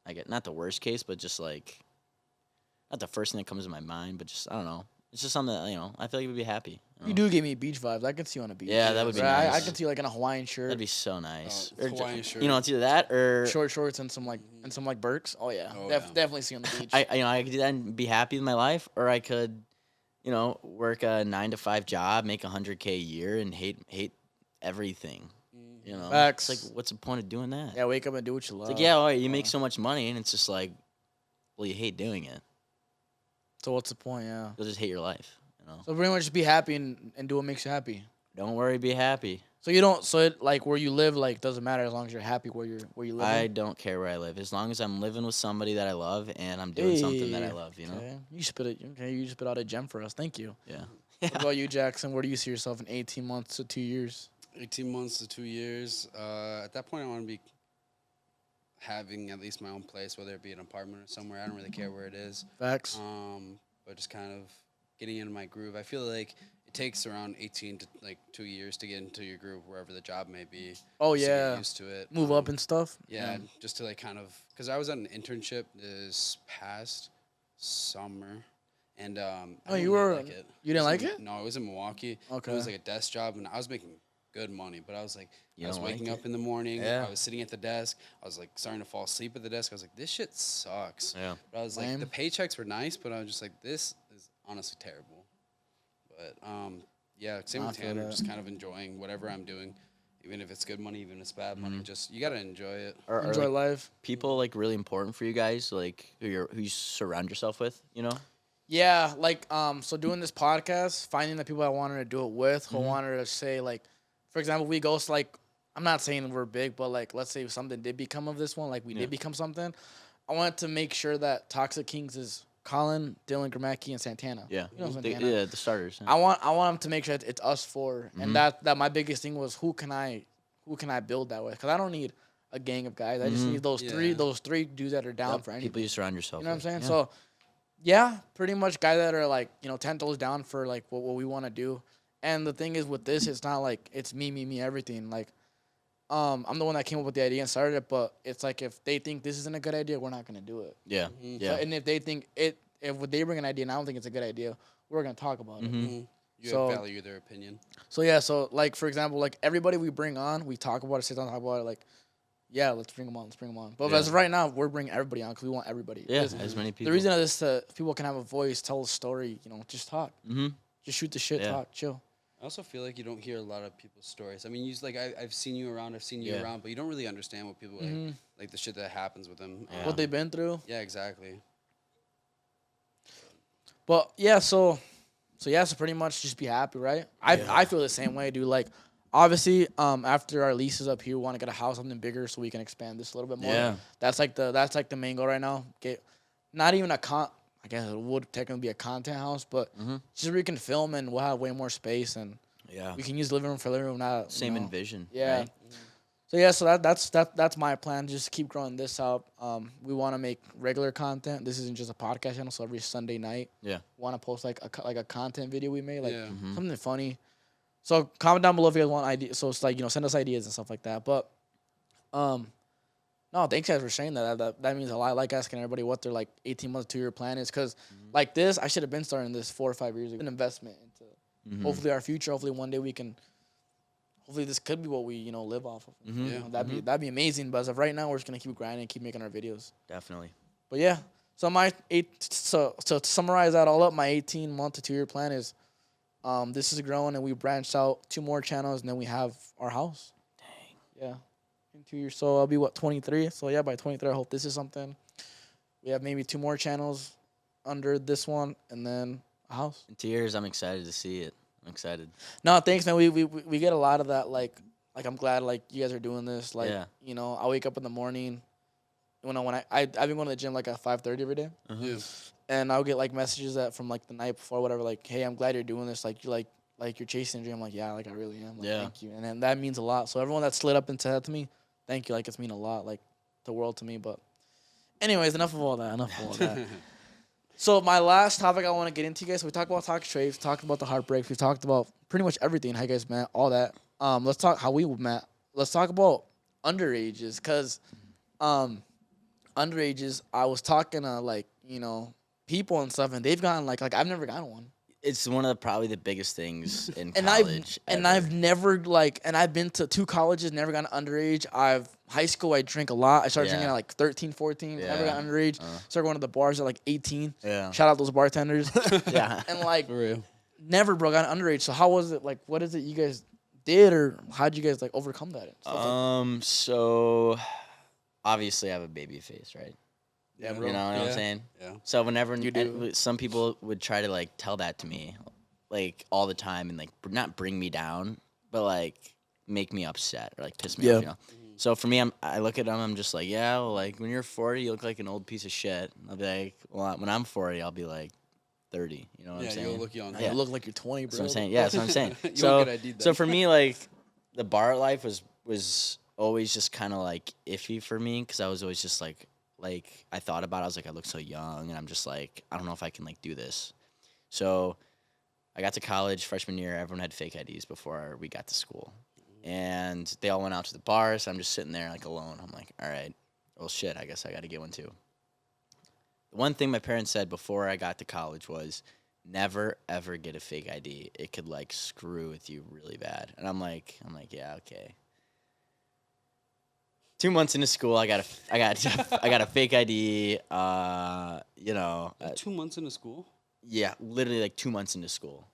I get not the worst case, but just like, not the first thing that comes to my mind, but just I don't know. It's just something that I feel like you'd be happy. You do give me beach vibes. I can see you on a beach. Yeah, that would be Right? I nice. can see you like in a Hawaiian shirt, That'd be so nice. Oh, Hawaiian shirt. It's either that or short shorts, and some like Birks. Oh yeah, Oh, yeah. definitely see you on the beach. I could do that and be happy with my life, or I could, work a 9 to 5 job, make $100K a year, and hate everything. Facts. It's like, what's the point of doing that? Yeah, wake up and do what you love. It's like, yeah, all right, you make so much money, and it's just like, well, you hate doing it. So what's the point? Yeah. You'll just hate your life. So pretty much just be happy and do what makes you happy. Don't worry, be happy. So you don't. So it like where you live like doesn't matter as long as you're happy where you live. I don't care where I live, as long as I'm living with somebody that I love and I'm doing something that I love. Okay. You spit it. Okay, you just spit out a gem for us. Thank you. Yeah. What about you, Jackson? Where do you see yourself in 18 months to 2 years? 18 months to 2 years. At that point, I want to be having at least my own place, whether it be an apartment or somewhere. I don't really care where it is. Facts. But just kind of getting into my groove. I feel like it takes around 18 to like 2 years to get into your groove, wherever the job may be. Oh just to get yeah. used to it. Move up and stuff. Yeah, just to like kind of, because I was at an internship this past summer, and I Oh, didn't you really were. like it. You didn't like in- it? No, it was in Milwaukee. Okay. It was like a desk job, and I was making good money, but I was like, You I was don't like waking it? up in the morning. Yeah. I was sitting at the desk. I was like starting to fall asleep at the desk. I was like, this shit sucks. Yeah. But I was Lame. like, the paychecks were nice, but I was just like, this is honestly terrible. But yeah, same I with feel Tanner, that. just kind of enjoying whatever I'm doing, even if it's good money, even if it's bad money. Just you gotta enjoy it. Are Enjoy like, life. people like really important for you guys, like who you surround yourself with, Yeah, like so doing this podcast, finding the people I wanted to do it with, who wanted to say like, for example, we go like, I'm not saying we're big, but like let's say something did become of this one, like we did become something. I wanted to make sure that Toxic Kings is Colin, Dylan.gmack, and Santana. Yeah. You know The, Santana. yeah, the starters. Yeah. I want them to make sure it's us four, and that my biggest thing was who can I build that with? Because I don't need a gang of guys. I just need those three dudes that are down Yep, for anything. people you surround yourself You know what I'm with. saying? Yeah. So, yeah, pretty much guys that are like, 10 toes down for like what we want to do. And the thing is with this, it's not like it's me, everything. Like, I'm the one that came up with the idea and started it, but it's like if they think this isn't a good idea, we're not gonna do it. Yeah. Yeah. So, and if they think if they bring an idea and I don't think it's a good idea, we're gonna talk about it. You So- value their opinion. So yeah, so like for example, like everybody we bring on, we talk about it, sit down, talk about it. Like, yeah, let's bring them on. But Yeah. as of right now, we're bringing everybody on because we want everybody. Yeah, Because as many people. the reason of this people can have a voice, tell a story, just talk, Mm-hmm. just shoot the shit, Yeah. talk, chill. I also feel like you don't hear a lot of people's stories. I mean, I've seen you around, Yeah. but you don't really understand what people like the shit that happens with them. Yeah. What they've been through. Yeah, exactly. But yeah, so pretty much just be happy, right? I feel the same way, dude. Like, obviously, after our lease is up here, we want to get a house, something bigger, so we can expand this a little bit more. Yeah. That's like the main goal right now. Get not even a guess it would technically be a content house, but Mm-hmm. just where we can film and we'll have way more space and Yeah. we can use the living room for living room. Not Same envision. Yeah. Right? So yeah, so that's my plan. Just keep growing this out. We want to make regular content. This isn't just a podcast channel. So every Sunday night, Yeah. want to post like a content video we made, like Yeah. something funny. So comment down below if you guys want ideas. So it's like send us ideas and stuff like that. But no, thanks guys for sharing that. That means a lot. I like asking everybody what their like 18 month 2-year plan is, because like this, I should have been starting this 4 or 5 years ago. An investment into hopefully our future. Hopefully one day we can. Hopefully this could be what we live off of. Mhm. You know, that'd be amazing. But as of right now, we're just gonna keep grinding, keep making our videos. Definitely. But yeah, so so to summarize that all up, my 18 month to 2-year plan is, this is growing and we branched out 2 more channels and then we have our house. Dang. Yeah, in 2 years. So I'll be 23. So yeah, by 23, I hope this is something. We have maybe 2 more channels under this one and then a house. In 2 years, I'm excited to see it. I'm excited. No, thanks, man. We get a lot of that. Like I'm glad like you guys are doing this. Like Yeah. I wake up in the morning. When I've been going to the gym like at 5:30 every day. Yeah. And I'll get like messages that from like the night before, whatever, like, hey, I'm glad you're doing this. Like you're chasing a dream. I'm like, yeah, like I really am. Like, Yeah. Thank you. And then that means a lot. So everyone that slid up and said that to me, thank you. Like it's mean a lot, like the world to me. But anyways, enough of all that. So my last topic I want to get into, you guys. So we talked about toxic traits, talked about the heartbreaks, we talked about pretty much everything. How you guys met, all that. Let's talk how we met. Let's talk about underages, cause underages. I was talking to like people and stuff, and they've gotten like I've never gotten one. It's one of probably the biggest things in And college. I've never I've been to 2 colleges, never gotten underage. High school I drink a lot. I started drinking at like 13, 14. Never got underage. Started going to the bars at like 18. Yeah. Shout out those bartenders. Yeah. And like For real. never got underage. So how was it? Like what is it you guys did, or how'd you guys like overcome that? So obviously I have a baby face, right? Yeah, You know what I'm saying? Yeah. So whenever You do. some people would try to like tell that to me, like all the time, and like not bring me down, but like make me upset or like piss me off. So for me, I look at them, I'm just like, yeah, well, like when you're 40, you look like an old piece of shit. I'll be like, well, when I'm 40, I'll be like 30. You know what I'm Yeah, saying? you'll look young. You look like you're 20, bro. That's what I'm saying. Yeah, that's what I'm saying. You so, won't get ID'd so then. for me, like the bar life was always just kind of like iffy for me, because I was always just like I thought about it, I was like, I look so young, and I'm just like, I don't know if I can like do this. So I got to college freshman year. Everyone had fake IDs before we got to school, and they all went out to the bars. I'm just sitting there like alone. I'm like, all right, well shit, I guess I got to get one too. The one thing my parents said before I got to college was, never ever get a fake ID. It could like screw with you really bad. And I'm like, yeah, okay. 2 months into school, I got a fake ID. 2 months into school? Yeah, literally like 2 months into school.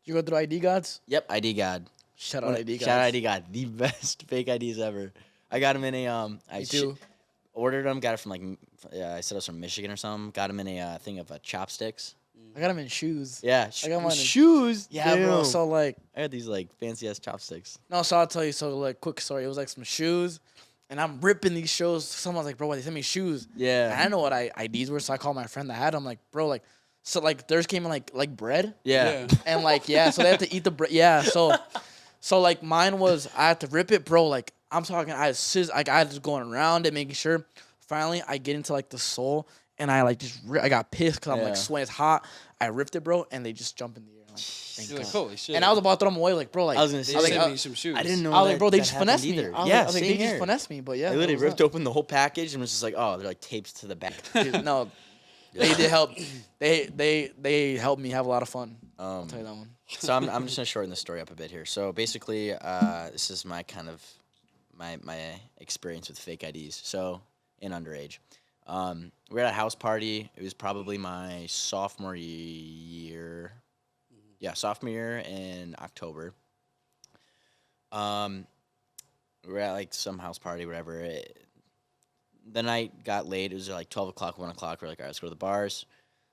You go through ID gods? Yep, ID God. Shout out ID gods. Shout out ID God, the best fake IDs ever. I got them in a Me too. ordered them. Got it from like I said it was from Michigan or something. Got them in a thing of chopsticks. I got them in shoes. Yeah, I got mine in shoes. Yeah, bro. Damn. So like, I had these like fancy ass chopsticks. no, so I'll tell you. So like, quick story. It was like some shoes, and I'm ripping these shoes. Someone's like, bro, why they sent me shoes? Yeah. And I know what IDs were, so I called my friend that had them. Like, bro, like, so like theirs came in like bread. Yeah. And like, yeah, so they have to eat the bread. Yeah, so like mine was, I had to rip it, bro. Like I'm talking, I was just going around it, making sure. Finally, I get into like the sole, and I like I got pissed because I'm like sweating, it's hot. I ripped it, bro, and they just jump in the air. I'm like, thank You're God. like, holy shit. And I was about to throw them away, like, bro, like I was gonna say, They like, sent me some shoes. I didn't know. I was like, that- bro, they that just happened finessed me. either. I was Yeah, like, they same just here. finessed me, but yeah. They literally that was ripped open the whole package and was just like, oh, they're like taped to the back. Dude, no, they did help. They helped me have a lot of fun. I'll tell you that one. So I'm just gonna shorten the story up a bit here. So basically, this is my kind of my experience with fake IDs. So in underage, we were at a house party. It was probably my sophomore year. Yeah, sophomore year in October. We were at like some house party, whatever. The night got late. It was like 12 o'clock, 1 o'clock. We're like, all right, let's go to the bars.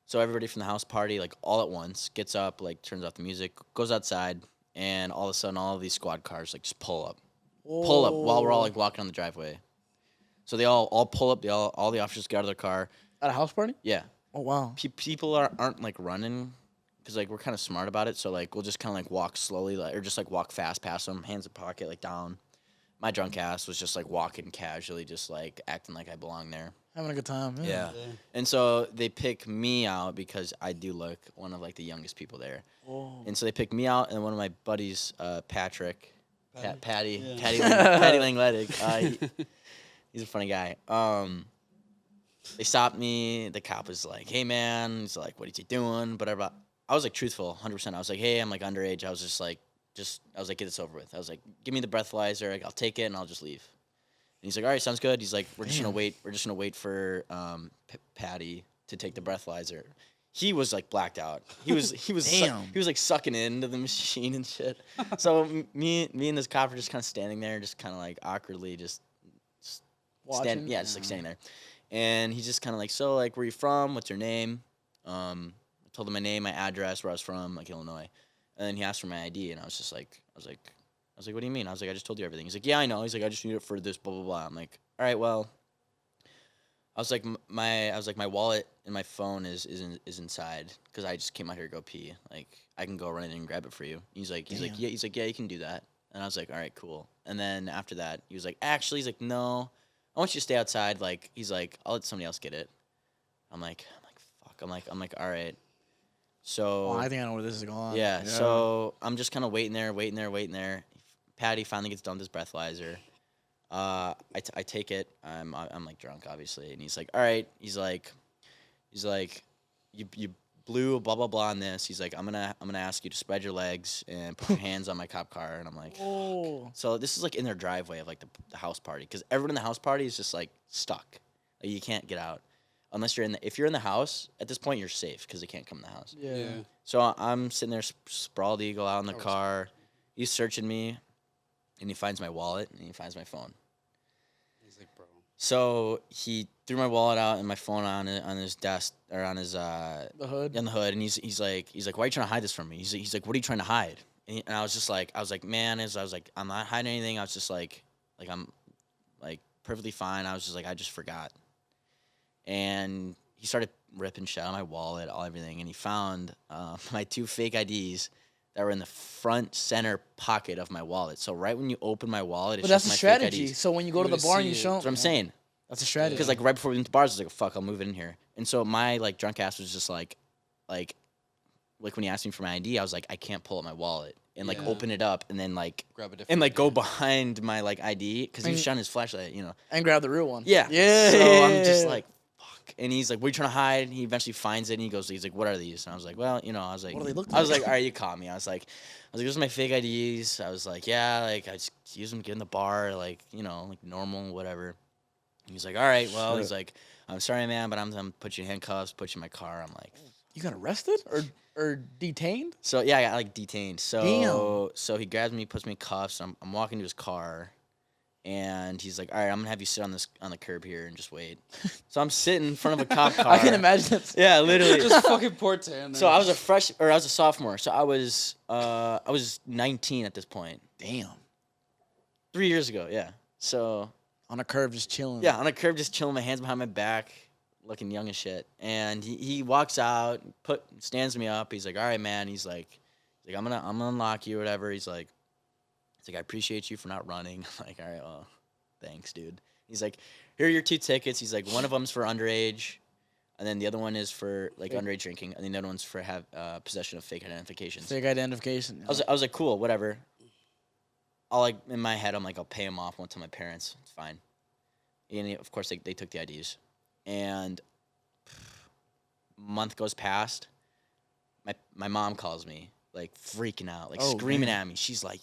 So everybody from the house party, like all at once, gets up, like turns off the music, goes outside, and all of a sudden, all of these squad cars like just pull up while we're all like walking on the driveway. So they all pull up. All the officers get out of their car. At a house party? Yeah. Oh wow. People aren't like running because like we're kind of smart about it. So like we'll just kind of like walk slowly, like, or just like walk fast past them, hands in pocket, like down. My drunk ass was just like walking casually, just like acting like I belong there. Having a good time. Yeah. And so they pick me out because I do look one of like the youngest people there. Oh. And so they pick me out, and one of my buddies, Patrick, Patty Yeah. Patty Langledig, he's a funny guy. They stopped me. The cop was like, "Hey man," he's like, "What are you doing?" Whatever. I was like truthful, 100%. I was like, "Hey, I'm like underage." I was just like, I was like, "Get this over with." I was like, "Give me the breathalyzer. Like, I'll take it and I'll just leave." And he's like, "All right, sounds good." He's like, "We're just gonna wait. We're just gonna wait for Patty to take the breathalyzer." He was like blacked out. He was Damn. he was like sucking into the machine and shit. So me and this cop were just kind of standing there, just kind of like awkwardly, just Watching. just like standing there. And he's just kind of like, "So like, where you from? What's your name?" I told him my name, my address, where I was from, like Illinois. And then he asked for my ID, and I was like, "What do you mean?" I was like, "I just told you everything." He's like, "Yeah, I know." He's like, "I just need it for this, blah blah blah." I'm like, "All right, well." I was like, my wallet and my phone is inside because I just came out here to go pee. Like, I can go run in and grab it for you. He's like, yeah, you can do that. And I was like, all right, cool. And then after that, he was like, actually, he's like, no, I want you to stay outside. Like, he's like, I'll let somebody else get it. I'm like, fuck. I'm like, all right. So I think I know where this is going. yeah. So I'm just kind of waiting there. Patty finally gets done with his breathalyzer. I take it. I'm like drunk, obviously, and he's like, all right. He's like, you blew blah blah blah on this. He's like, I'm gonna ask you to spread your legs and put your hands on my cop car. And I'm like, Oh. so this is like in their driveway of like the house party, because everyone in the house party is just like stuck. Like, you can't get out unless if you're in the house at this point, you're safe because they can't come in the house. Yeah. So I'm sitting there sprawled eagle out in the car. He's searching me, and he finds my wallet and he finds my phone. He's like, bro. So he threw my wallet out and my phone on his desk, or on his The hood. on the hood, and he's like, why are you trying to hide this from me? He's like, what are you trying to hide? And I was just like, man, I'm not hiding anything. I was just like I'm like perfectly fine. I was just like, I just forgot. And he started ripping shit out of my wallet, everything, and he found my 2 fake IDs that were in the front center pocket of my wallet. So right when you open my wallet, it's But that's just a my strategy. fake IDs. So when you go to the bar and you show That's what I'm saying. That's a strategy. Because like right before we went to bars, I was like, fuck, I'll move it in here. And so my like drunk ass was just like when he asked me for my ID, I was like, I can't pull up my wallet and like open it up and then like grab a different and like go ID. behind my like ID because he was shining his flashlight, and grab the real one. Yeah. Yeah. So I'm just like, fuck. And he's like, what are you trying to hide? And he eventually finds it and he's like, what are these? And I was like, well, I was like, What do they look I was like? like, all right, you caught me. I was like, those are my fake IDs. I was like, yeah, like I just use them to get in the bar, like, like normal, whatever. And he's like, all right, well, he's like, I'm sorry, man, but I'm gonna put you in handcuffs, put you in my car. I'm like, You got arrested or detained? so yeah, I got like detained. So Damn. so he grabs me, puts me in cuffs. I'm walking to his car, and he's like, all right, I'm gonna have you sit on the curb here and just wait. So I'm sitting in front of a cop car. I can imagine that. Yeah, literally. Just fucking poor Tanner. So I was I was a sophomore. So I was 19 at this point. Damn. 3 years ago, yeah. So On a curb, just chilling. yeah, on a curb, just chilling, my hands behind my back, looking young as shit. And he walks out, stands me up. He's like, all right, man. He's like, I'm gonna unlock you or whatever. He's like, I appreciate you for not running. I'm like, all right, well, thanks, dude. He's like, here are your 2 tickets. He's like, one of them's for underage, and then the other one is for like underage drinking, and then the other one's for possession of fake identifications. Fake identification. I was like, cool, whatever. I'll like in my head, I'm like, I'll pay him off. Won't tell my parents. It's fine. And of course, they took the IDs, and month goes past. My mom calls me like freaking out, like screaming at me. She's like,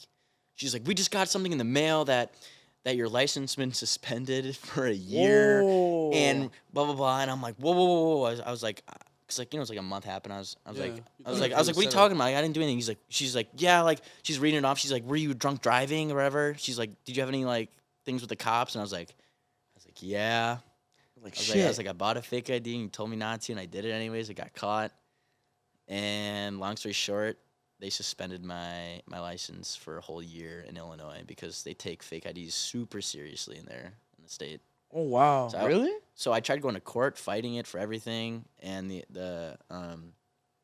we just got something in the mail that your license been suspended for a year, Whoa. and blah blah blah. And I'm like, whoa. I was like, cause like it's like a month happened. I was like, what are you talking about? Like, I didn't do anything. She's like, yeah, like she's reading it off. She's like, were you drunk driving or whatever? She's like, did you have any like things with the cops? And I was like, yeah. I was like, I bought a fake ID and you told me not to, and I did it anyways. I got caught. And long story short, they suspended my license for a whole year in Illinois because they take fake IDs super seriously in the state. Oh wow. So Really? so I tried going to court, fighting it for everything, and the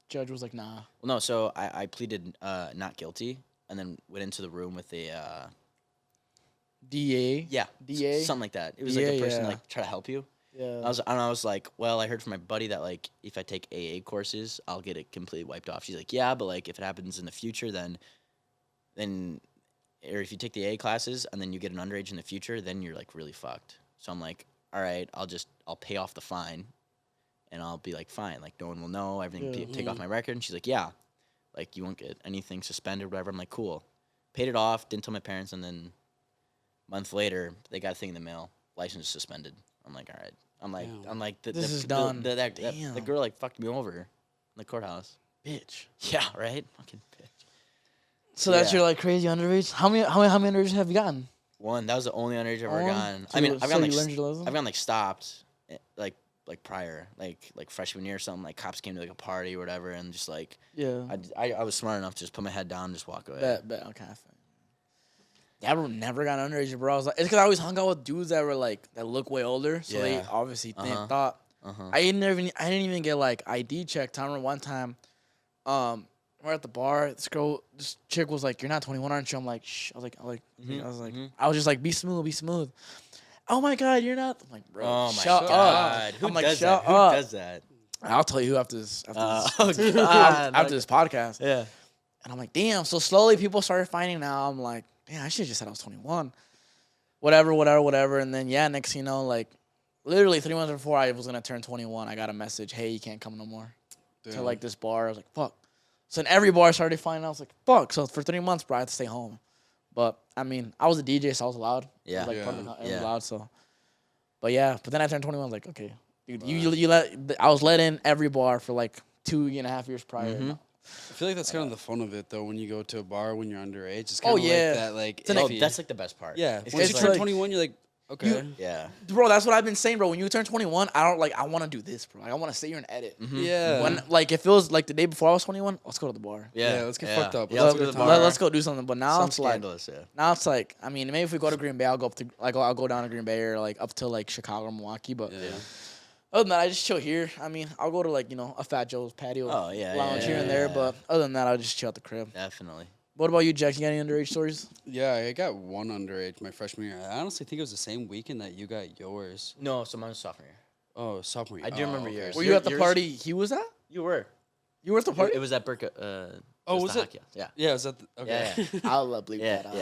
Judge was like, nah. well, no, so I pleaded not guilty, and then went into the room with a DA. yeah, DA. something like that. It was like a DA, person yeah. like try to help you. Yeah. I was like, well, I heard from my buddy that like if I take AA courses, I'll get it completely wiped off. She's like, yeah, but like if it happens in the future, then or if you take the AA classes and then you get an underage in the future, then you're like really fucked. So I'm like, all right, I'll pay off the fine, and I'll be like, fine, like no one will know, everything take off my record. And she's like, yeah, like you won't get anything suspended, or whatever. I'm like, cool. Paid it off, didn't tell my parents, and then a month later they got a thing in the mail, license suspended. I'm like, all right. I'm like, This is done. The girl like fucked me over in the courthouse. Bitch. Yeah, right. Fucking bitch. So that's Yeah. your like crazy underage. How many underages have you gotten? One. That was the only underage I've ever One? gotten. So I mean, you- I've so gotten you like learned your lesson? I've gotten like stopped, like prior, like freshman year or something. Like cops came to like a party or whatever, and just like Yeah. I was smart enough to just put my head down and just walk away. Bet. Okay. Yeah, I never got underage, bro. I was like, it's because I always hung out with dudes that were like that look way older, so they Yeah. obviously Uh-huh. thought. Uh-huh. I didn't even get like ID checked. I remember one time, we're at the bar. This chick was like, "You're not 21, aren't you?" I'm like, "Shh." I was like, I was just like, "Be smooth." Oh my God, you're not. I'm like, bro, Oh my shut god. up. Who I'm like, does shut that? up. Who does that? I'll tell you who after this. Oh god. After this podcast. Yeah. And I'm like, damn. So slowly people started finding out. I'm like, damn, I should have just said I was 21. Whatever. And then, yeah, next thing you know, like, literally 3 months before I was going to turn 21, I got a message, hey, you can't come no more to, like, this bar. I was like, fuck. So then every bar started finding out. I was like, fuck. So for 3 months, bro, I had to stay home. But, I mean, I was a DJ, so I was allowed. Yeah. I was, like, part of the, I was Yeah. allowed, so. But, yeah. But then I turned 21. I was like, okay. Dude, I was let in every bar for, like, 2.5 years prior. Mhm. I feel like that's kind of the fun of it, though. When you go to a bar when you're underage, it's Oh, kind of yeah. like that, like Oh, iffy. that's like the best part. yeah. It's Once just you turn like- 21, you're like, okay. Yeah. Bro, that's what I've been saying, bro. When you turn 21, I want to do this, bro. I want to sit here and edit. Yeah. When like it feels like the day before I was 21, let's go to the bar. Yeah, let's get fucked up. Yeah, Let's let's go go to to the the bar. Let's go do something. But now Some it's like scandalous, yeah. I mean, maybe if we go to Green Bay, I'll go down to Green Bay or like up to like Chicago or Milwaukee. But Yeah. other than that, I just chill here. I mean, I'll go to like a Fat Joe's patio Oh, yeah, lounge yeah, here and yeah, there. yeah. But other than that, I'll just chill at the crib. Definitely. What about you, Jack? You got any underage stories? Yeah, I got one underage my freshman year. I honestly think it was the same weekend that you got yours. No, so mine was sophomore year. Oh, sophomore year. I do remember okay. yours. Were you at the yours- party he was at? You were. You were at the party? It was at Burka. Oh, just was the it? hockey house. Yeah. Yeah, is that the, okay? Yeah, I'll bleep Yeah, that out.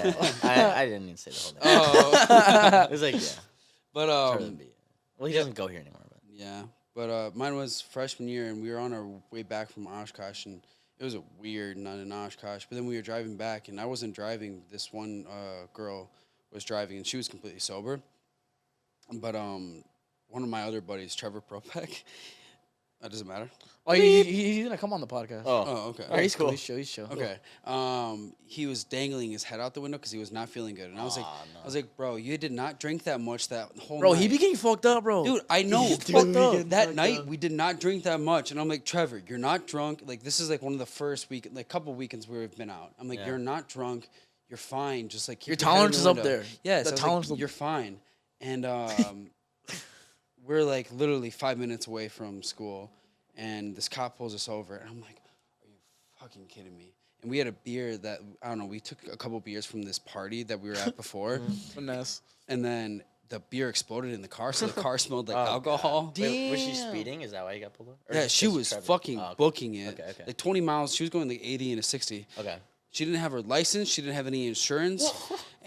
yeah. I didn't even say the whole name. Oh, It was like, yeah. but It's hard to be. Well, he doesn't go here anymore. But yeah, but mine was freshman year, and we were on our way back from Oshkosh, and it was a weird night in Oshkosh. But then we were driving back, and I wasn't driving. This one girl was driving, and she was completely sober. But one of my other buddies, Trevor Propek, that doesn't matter. Oh, he's gonna come on the podcast. Oh, okay. Yeah, he's cool. cool. He's chill. Okay. He was dangling his head out the window because he was not feeling good, and I was like, Aw, no. I was like, bro, you did not drink that much that whole Bro, night. he became fucked up, bro. Dude, I know. Dude, But he getting that fucked night, up. we did not drink that much. And I'm like, Trevor, you're not drunk. Like, this is like one of the first couple weekends where we've been out. I'm like, Yeah. you're not drunk. You're fine. Just like, keep Your your head in tolerance the is up window." there. Yeah, The so I was tolerance like, is- you're fine. And we're like literally 5 minutes away from school. And this cop pulls us over. And I'm like, are you fucking kidding me? And we had a beer that, I don't know, we took a couple beers from this party that we were at before. Finesse. And then the beer exploded in the car. So the car smelled like Oh, alcohol. Wait, was she Damn. speeding? Is that why you got pulled over? Or Yeah, just she 'cause was Trevor- fucking Oh, okay. booking it. Okay. Like 20 miles. She was going like 80 and a 60. Okay. She didn't have her license. She didn't have any insurance.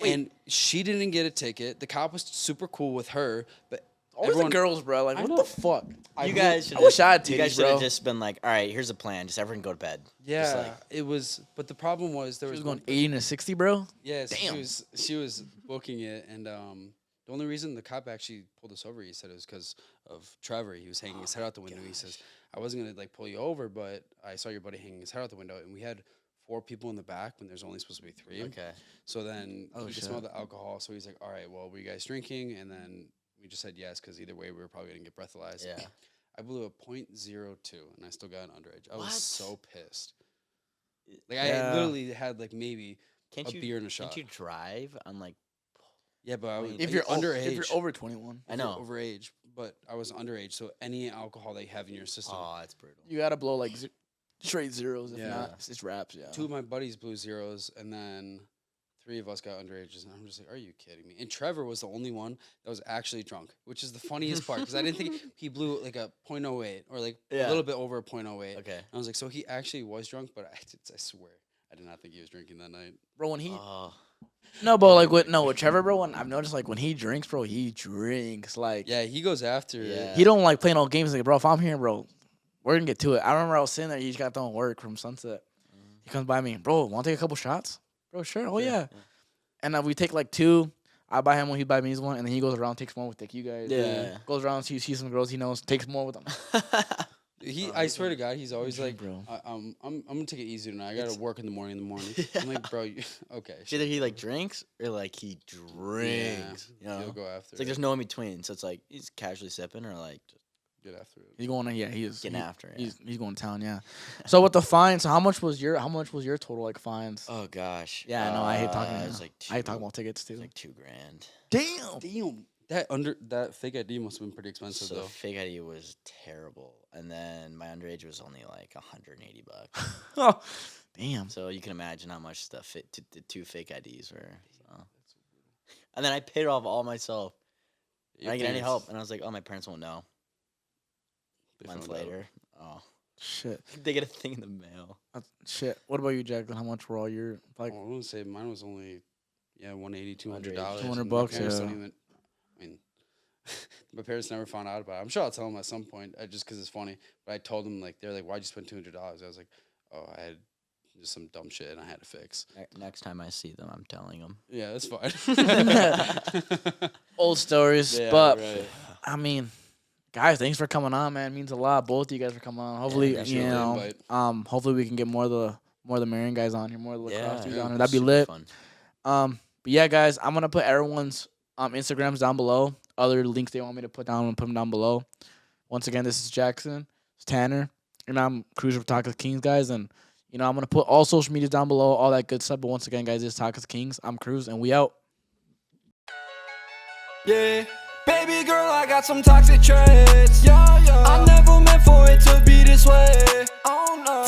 And she didn't get a ticket. The cop was super cool with her. But Always everyone, the girls, bro. Like, I what know. the fuck? You guys should. I wish I had You guys titties, should have bro. just been like, all right, here's a plan. Just everyone go to bed. yeah, Just like, it was. But the problem was there She was was going 80 to 60, bro. Yes, Damn. she was booking it, and the only reason the cop actually pulled us over, he said, it was because of Trevor. He was hanging his head out the window. He says, I wasn't gonna like pull you over, but I saw your buddy hanging his head out the window, and we had 4 people in the back when there's only supposed to be 3. okay. So then Oh, he shit. smelled the alcohol. So he's like, all right, well, were you guys drinking? And then we just said yes, because either way we were probably gonna get breathalyzed. Yeah. I blew a .02, and I still got an underage. I What? was so pissed. Like Yeah. I literally had like maybe Can't a you beer and a shot. Can't you drive on like? Yeah, but I was If you're underage. if you're over 21. I know. Overage. but I was underage, so any alcohol that you have in your system. Oh, that's brutal. You gotta blow like straight zeros. If Yeah. not, it's wraps. Yeah. 2 of my buddies blew zeros, and then 3 of us got underages. And I'm just like, are you kidding me? And Trevor was the only one that was actually drunk, which is the funniest part because I didn't think he blew like a 0.08 or like a little bit over a 0.08. Okay. And I was like, so he actually was drunk, but I swear I did not think he was drinking that night. Bro, when he Oh. no, but like with Trevor, bro. When I've noticed like when he drinks, bro, he drinks like Yeah, he goes after Yeah. it. he don't like playing all games. Like, bro, if I'm here, bro, we're gonna get to it. I remember I was sitting there. He just got done work from Sunset. He comes by me, bro. Want to take a couple shots, bro? Sure. Oh yeah. And we take like 2. I buy him one, he buy me one, and then he goes around, takes one with like you guys. Yeah. Goes around, sees some girls he knows, takes more with them. I swear to God, he's always like, bro. I'm gonna take it easy tonight. I gotta work in the morning. I'm like, bro, okay. It's either he like drinks or like he drinks. Yeah, You know? he'll go after It's like it. there's no in between. So it's like he's casually sipping or like just Get after it. He's going. Yeah, he's getting after it. He's going to town. Yeah. So with the fines, so how much was your total like fines? Oh gosh. Yeah, I know. I hate talking. It It was like I hate talking about tickets too. like $2,000. Damn. Damn. That fake ID must have been pretty expensive So though. the fake ID was terrible, and then my underage was only like $180. Oh, damn. So you can imagine how much the 2 fake IDs were. So. And then I paid off all myself. I didn't get any help, and I was like, "Oh, my parents won't know." A month later, Shit. they get a thing in the mail. Shit. What about you, Jack? How much were all your like? I wouldn't say mine was only, $180, $200. $200, Don't yeah. even, I mean, my parents never found out about it. I'm sure I'll tell them at some point, just because it's funny. But I told them like they're like, "Why'd you spend $200?" I was like, "Oh, I had just some dumb shit and I had to fix." Next time I see them, I'm telling them. Yeah, that's fine. Old stories, Yeah, but right. I mean, guys, thanks for coming on, man. It means a lot. Both of you guys for coming on. Hopefully, appreciate you the know, invite. hopefully we can get more of the Marion guys on here, more of the lacrosse dudes yeah, on here. That'd be super lit. Fun. But yeah, guys, I'm gonna put everyone's Instagrams down below. Other links they want me to put down, I'm gonna put them down below. Once again, this is Jackson, it's Tanner, and I'm Cruiser for Toxic Kings, guys. And you know, I'm gonna put all social medias down below, all that good stuff. But once again, guys, this is Toxic Kings. I'm Cruz, and we out. Yeah, baby girl, I got some toxic traits. Yeah, yeah. I never meant for it to be this way. Oh no.